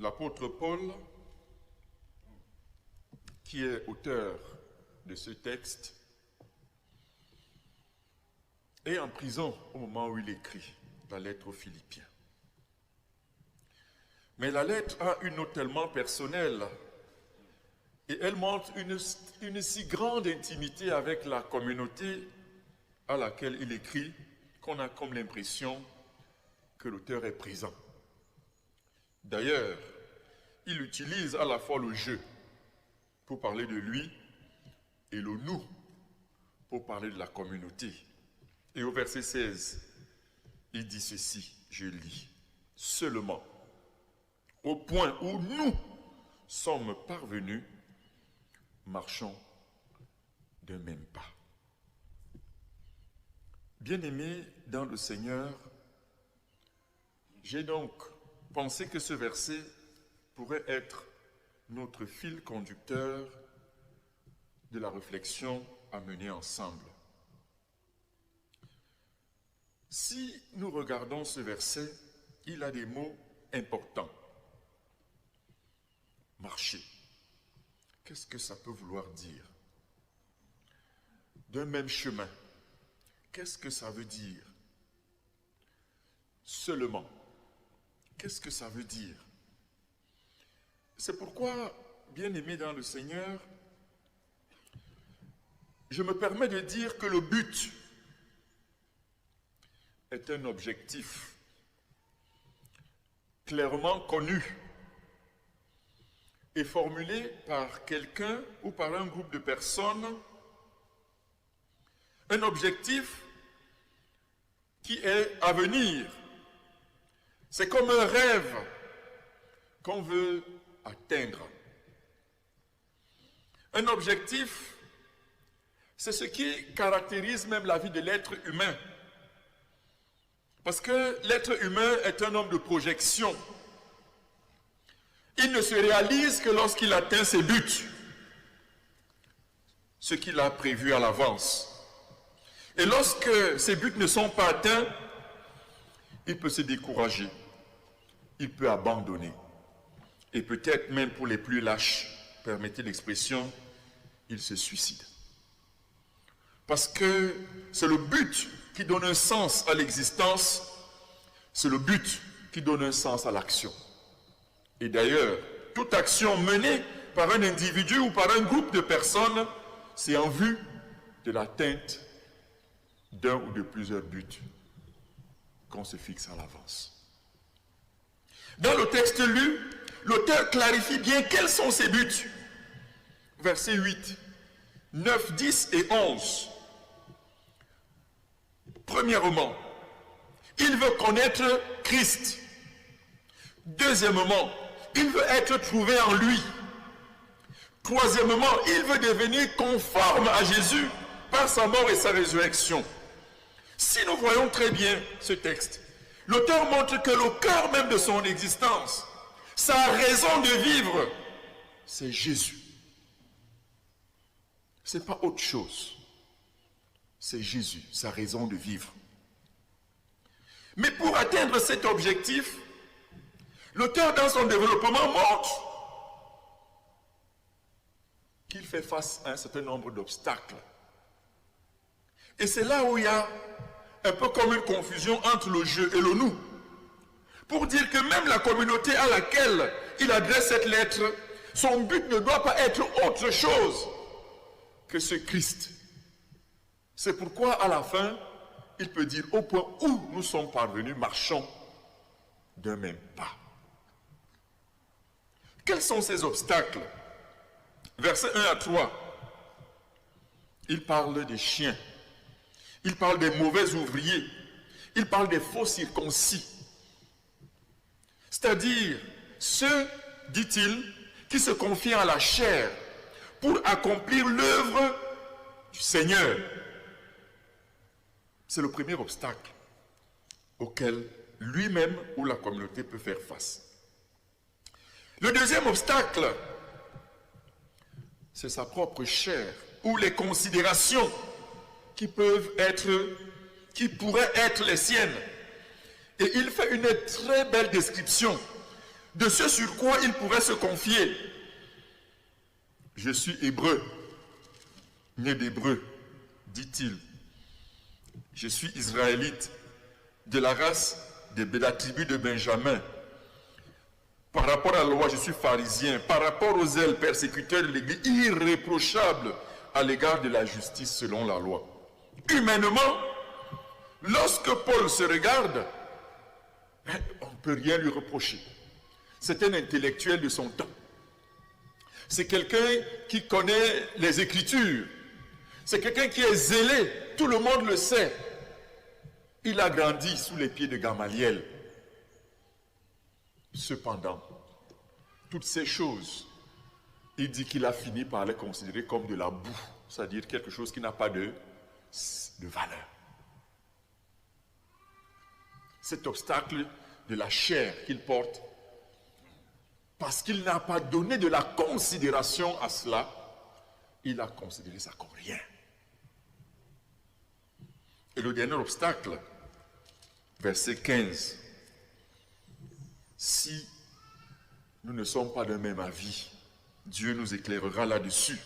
l'apôtre Paul, qui est auteur de ce texte, est en prison au moment où il écrit la lettre aux Philippiens. Mais la lettre a une note tellement personnelle et elle montre une si grande intimité avec la communauté à laquelle il écrit qu'on a comme l'impression que l'auteur est présent. D'ailleurs, il utilise à la fois le « je » pour parler de lui et le « nous » pour parler de la communauté. Et au verset 16, il dit ceci, je lis, « Seulement, au point où nous sommes parvenus, marchons d'un même pas. » Bien-aimés dans le Seigneur, j'ai donc pensé que ce verset pourrait être notre fil conducteur de la réflexion à mener ensemble. Si nous regardons ce verset, il a des mots importants. Marcher. Qu'est-ce que ça peut vouloir dire? D'un même chemin. Qu'est-ce que ça veut dire? Seulement. Qu'est-ce que ça veut dire? C'est pourquoi, bien-aimés dans le Seigneur, je me permets de dire que le but est un objectif clairement connu et formulé par quelqu'un ou par un groupe de personnes, un objectif qui est à venir. C'est comme un rêve qu'on veut atteindre. Un objectif, c'est ce qui caractérise même la vie de l'être humain. Parce que l'être humain est un homme de projection. Il ne se réalise que lorsqu'il atteint ses buts, ce qu'il a prévu à l'avance. Et lorsque ces buts ne sont pas atteints, il peut se décourager, il peut abandonner. Et peut-être même pour les plus lâches, permettez l'expression, il se suicide. Parce que c'est le but qui donne un sens à l'existence, c'est le but qui donne un sens à l'action. Et d'ailleurs, toute action menée par un individu ou par un groupe de personnes, c'est en vue de l'atteinte d'un ou de plusieurs buts qu'on se fixe à l'avance. Dans le texte lu, l'auteur clarifie bien quels sont ses buts. Versets 8, 9, 10 et 11. Premièrement, il veut connaître Christ. Deuxièmement, il veut être trouvé en lui. Troisièmement, il veut devenir conforme à Jésus par sa mort et sa résurrection. Si nous voyons très bien ce texte, l'auteur montre que le cœur même de son existence, sa raison de vivre, c'est Jésus. Ce n'est pas autre chose. C'est Jésus, sa raison de vivre. Mais pour atteindre cet objectif, l'auteur dans son développement montre qu'il fait face à un certain nombre d'obstacles. Et c'est là où il y a un peu comme une confusion entre le je et le nous. Pour dire que même la communauté à laquelle il adresse cette lettre, son but ne doit pas être autre chose que ce Christ. C'est pourquoi à la fin, il peut dire au point où nous sommes parvenus, marchons d'un même pas. Quels sont ces obstacles? Versets 1 à 3, il parle des chiens, il parle des mauvais ouvriers, il parle des faux circoncis. C'est-à-dire ceux, dit-il, qui se confient à la chair pour accomplir l'œuvre du Seigneur. C'est le premier obstacle auquel lui-même ou la communauté peut faire face. Le deuxième obstacle, c'est sa propre chair ou les considérations qui pourraient être les siennes. Et il fait une très belle description de ce sur quoi il pourrait se confier. Je suis hébreu, né d'hébreu, dit-il. Je suis israélite, de la race de la tribu de Benjamin. Par rapport à la loi, je suis pharisien. Par rapport aux zèles persécuteurs de l'Église, irréprochable à l'égard de la justice selon la loi. Humainement, lorsque Paul se regarde, on ne peut rien lui reprocher. C'est un intellectuel de son temps. C'est quelqu'un qui connaît les Écritures. C'est quelqu'un qui est zélé. Tout le monde le sait. Il a grandi sous les pieds de Gamaliel. Cependant, toutes ces choses, il dit qu'il a fini par les considérer comme de la boue, c'est-à-dire quelque chose qui n'a pas de valeur. Cet obstacle de la chair qu'il porte, parce qu'il n'a pas donné de la considération à cela, il a considéré ça comme rien. Et le dernier obstacle, verset 15. Si nous ne sommes pas d'un même avis, Dieu nous éclairera là-dessus.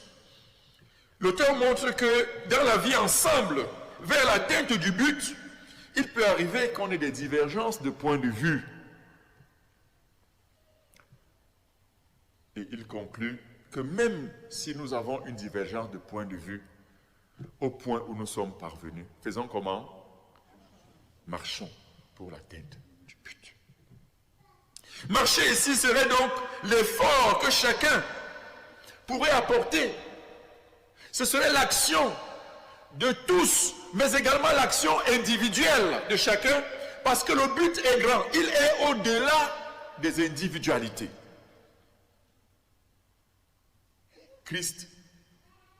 L'auteur montre que dans la vie ensemble, vers l'atteinte du but, il peut arriver qu'on ait des divergences de point de vue. Et il conclut que même si nous avons une divergence de point de vue, au point où nous sommes parvenus, faisons comment? Marchons pour l'atteinte du but. Marcher ici serait donc l'effort que chacun pourrait apporter. Ce serait l'action de tous, mais également l'action individuelle de chacun, parce que le but est grand. Il est au-delà des individualités. Christ,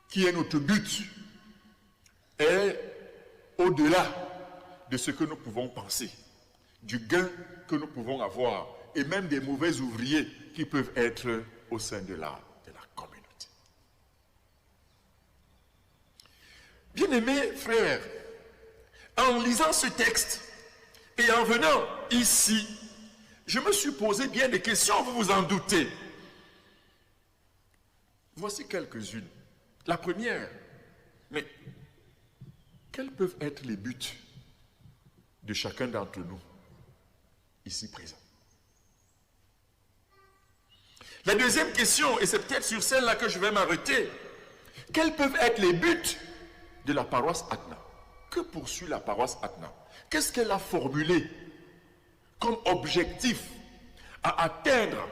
qui est notre but, est au-delà de ce que nous pouvons penser, du gain que nous pouvons avoir, et même des mauvais ouvriers qui peuvent être au sein de la communauté. Bien-aimés frères, en lisant ce texte et en venant ici, je me suis posé bien des questions, vous vous en doutez. Voici quelques-unes. La première, mais quels peuvent être les buts de chacun d'entre nous ici présents? La deuxième question, et c'est peut-être sur celle-là que je vais m'arrêter, quels peuvent être les buts de la paroisse Atna? Que poursuit la paroisse Atna? Qu'est-ce qu'elle a formulé comme objectif à atteindre?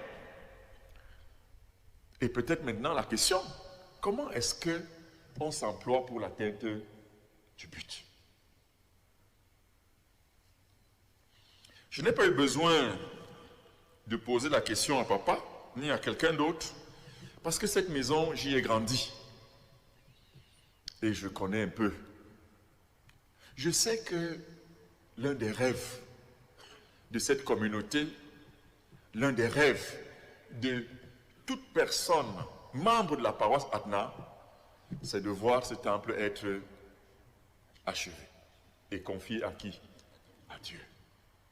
Et peut-être maintenant la question, comment est-ce qu'on s'emploie pour l'atteinte du but? Je n'ai pas eu besoin de poser la question à papa, ni à quelqu'un d'autre, parce que cette maison, j'y ai grandi. Et je connais un peu. Je sais que l'un des rêves de cette communauté, l'un des rêves de toute personne membre de la paroisse Atna, c'est de voir ce temple être achevé et confié à qui? À Dieu.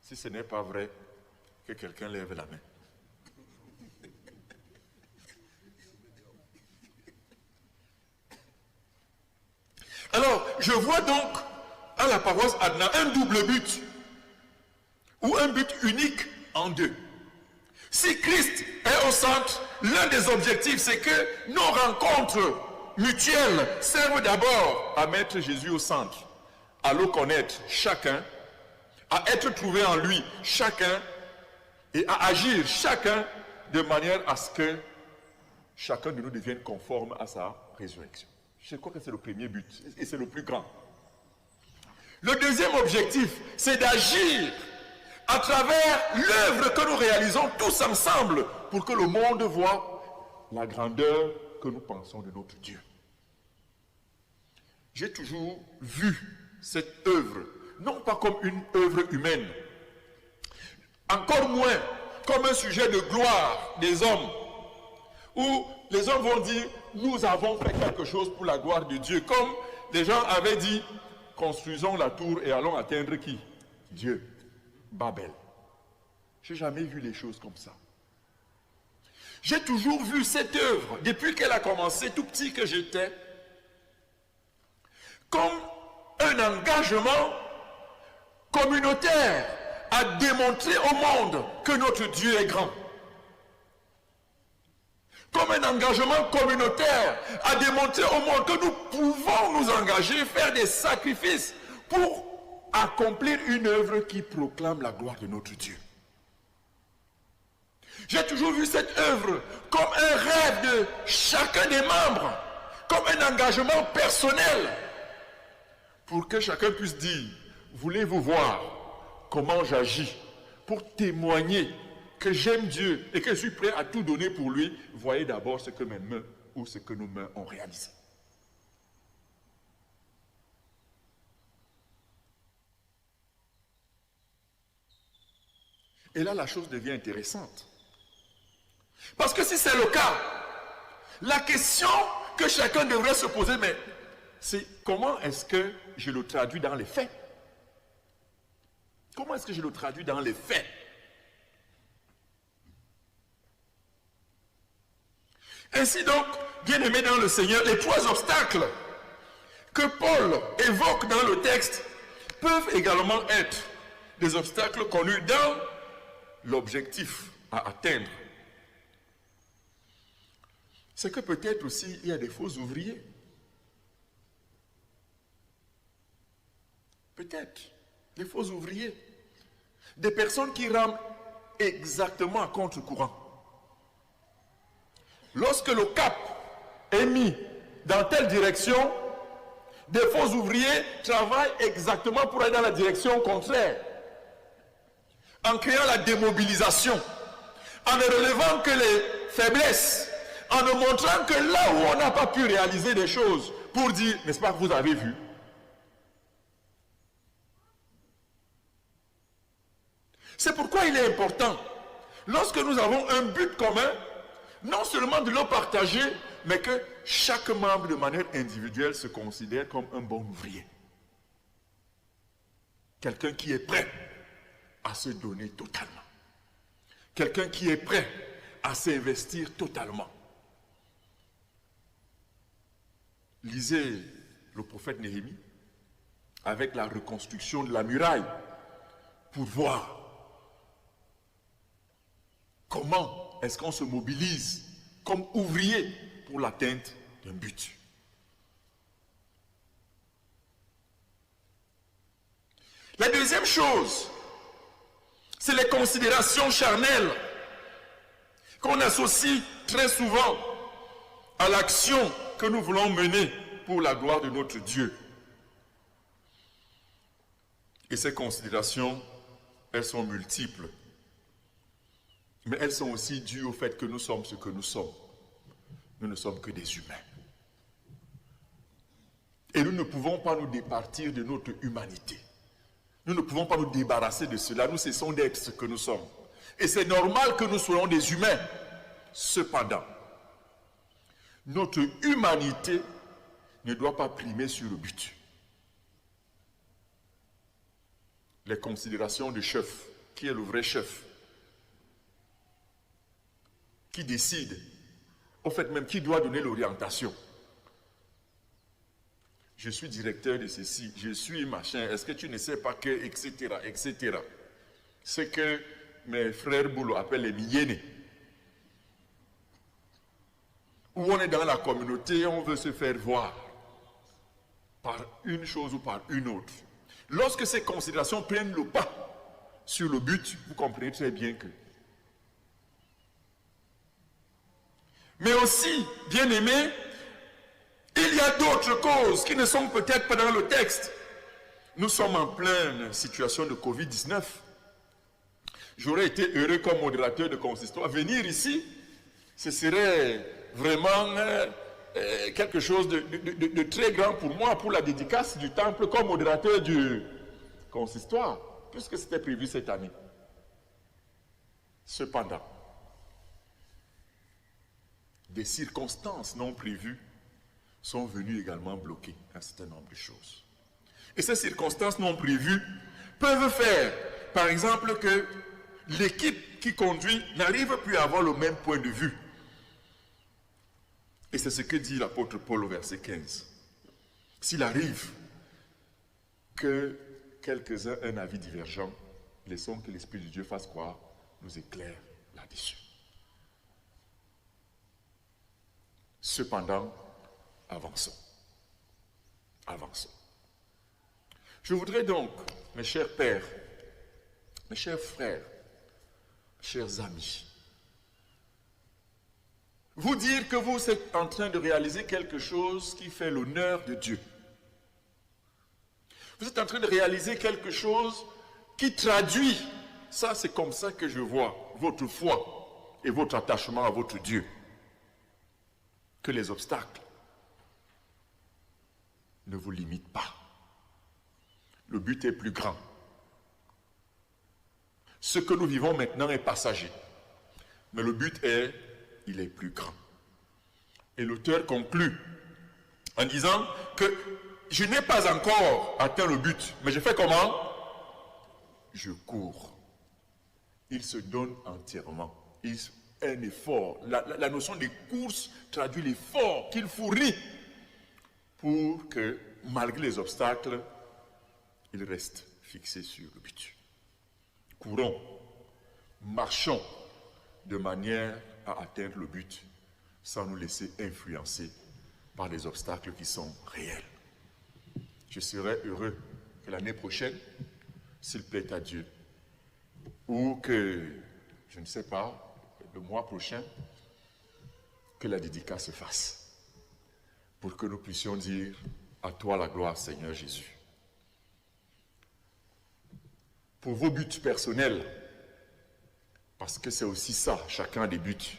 Si ce n'est pas vrai, que quelqu'un lève la main. Alors, je vois donc à la paroisse Atna un double but, ou un but unique en deux. Si Christ est au centre, l'un des objectifs, c'est que nos rencontres mutuelles servent d'abord à mettre Jésus au centre, à le connaître chacun, à être trouvé en lui chacun, et à agir chacun de manière à ce que chacun de nous devienne conforme à sa résurrection. Je crois que c'est le premier but, et c'est le plus grand. Le deuxième objectif, c'est d'agir à travers l'œuvre que nous réalisons tous ensemble pour que le monde voie la grandeur que nous pensons de notre Dieu. J'ai toujours vu cette œuvre, non pas comme une œuvre humaine, encore moins comme un sujet de gloire des hommes, où les hommes vont dire, nous avons fait quelque chose pour la gloire de Dieu, comme les gens avaient dit, construisons la tour et allons atteindre qui? Dieu. Babel. Je n'ai jamais vu les choses comme ça. J'ai toujours vu cette œuvre, depuis qu'elle a commencé, tout petit que j'étais, comme un engagement communautaire à démontrer au monde que notre Dieu est grand. Comme un engagement communautaire à démontrer au monde que nous pouvons nous engager, faire des sacrifices pour accomplir une œuvre qui proclame la gloire de notre Dieu. J'ai toujours vu cette œuvre comme un rêve de chacun des membres, comme un engagement personnel, pour que chacun puisse dire, voulez-vous voir comment j'agis pour témoigner que j'aime Dieu et que je suis prêt à tout donner pour lui. Voyez d'abord ce que mes mains ou ce que nos mains ont réalisé. Et là, la chose devient intéressante. Parce que si c'est le cas, la question que chacun devrait se poser, mais c'est comment est-ce que je le traduis dans les faits? Comment est-ce que je le traduis dans les faits? Ainsi donc, bien-aimés dans le Seigneur, les trois obstacles que Paul évoque dans le texte peuvent également être des obstacles connus dans l'objectif à atteindre. C'est que peut-être aussi il y a des faux ouvriers. Peut-être des faux ouvriers. Des personnes qui rament exactement à contre-courant. Lorsque le cap est mis dans telle direction, des faux ouvriers travaillent exactement pour aller dans la direction contraire. En créant la démobilisation, en ne relevant que les faiblesses, en ne montrant que là où on n'a pas pu réaliser des choses, pour dire, n'est-ce pas que vous avez vu? C'est pourquoi il est important, lorsque nous avons un but commun, non seulement de le partager, mais que chaque membre de manière individuelle se considère comme un bon ouvrier. Quelqu'un qui est prêt à se donner totalement. Quelqu'un qui est prêt à s'investir totalement. Lisez le prophète Néhémie avec la reconstruction de la muraille pour voir comment est-ce qu'on se mobilise comme ouvrier pour l'atteinte d'un but. La deuxième chose, c'est les considérations charnelles qu'on associe très souvent à l'action que nous voulons mener pour la gloire de notre Dieu. Et ces considérations, elles sont multiples. Mais elles sont aussi dues au fait que nous sommes ce que nous sommes. Nous ne sommes que des humains. Et nous ne pouvons pas nous départir de notre humanité. Nous ne pouvons pas nous débarrasser de cela. Nous cessons d'être ce que nous sommes. Et c'est normal que nous soyons des humains. Cependant, notre humanité ne doit pas primer sur le but. Les considérations du chef, qui est le vrai chef, qui décide, au fait même qui doit donner l'orientation. Je suis directeur de ceci, je suis machin, est-ce que tu ne sais pas que, etc., etc. Ce que mes frères Boulot appellent les miyenés. Où on est dans la communauté, on veut se faire voir par une chose ou par une autre. Lorsque ces considérations prennent le pas sur le but, vous comprenez très bien que. Mais aussi, bien aimés, il y a d'autres causes qui ne sont peut-être pas dans le texte. Nous sommes en pleine situation de Covid-19. J'aurais été heureux comme modérateur de consistoire. Venir ici, ce serait vraiment quelque chose de très grand pour moi, pour la dédicace du temple comme modérateur du consistoire, puisque c'était prévu cette année. Cependant, des circonstances non prévues sont venues également bloquer un certain nombre de choses. Et ces circonstances non prévues peuvent faire, par exemple, que l'équipe qui conduit n'arrive plus à avoir le même point de vue Et c'est ce que dit l'apôtre Paul au verset 15. S'il arrive que quelques-uns aient un avis divergent, laissons que l'Esprit de Dieu fasse quoi? Nous éclaire là-dessus. Cependant, avançons. Avançons. Je voudrais donc, mes chers pères, mes chers frères, mes chers amis, vous dire que vous êtes en train de réaliser quelque chose qui fait l'honneur de Dieu. Vous êtes en train de réaliser quelque chose qui traduit, ça c'est comme ça que je vois, votre foi et votre attachement à votre Dieu. Que les obstacles ne vous limitent pas. Le but est plus grand. Ce que nous vivons maintenant est passager. Mais le but est, il est plus grand. Et l'auteur conclut en disant que je n'ai pas encore atteint le but, mais je fais comment? Je cours. Il se donne entièrement. Un effort. La notion de course traduit l'effort qu'il fournit pour que, malgré les obstacles, il reste fixé sur le but. Courons, marchons de manière à atteindre le but sans nous laisser influencer par les obstacles qui sont réels. Je serai heureux que l'année prochaine, s'il plaît à Dieu, ou que, je ne sais pas, le mois prochain, que la dédicace se fasse, pour que nous puissions dire à toi la gloire, Seigneur Jésus. Pour vos buts personnels, parce que c'est aussi ça, chacun a des buts.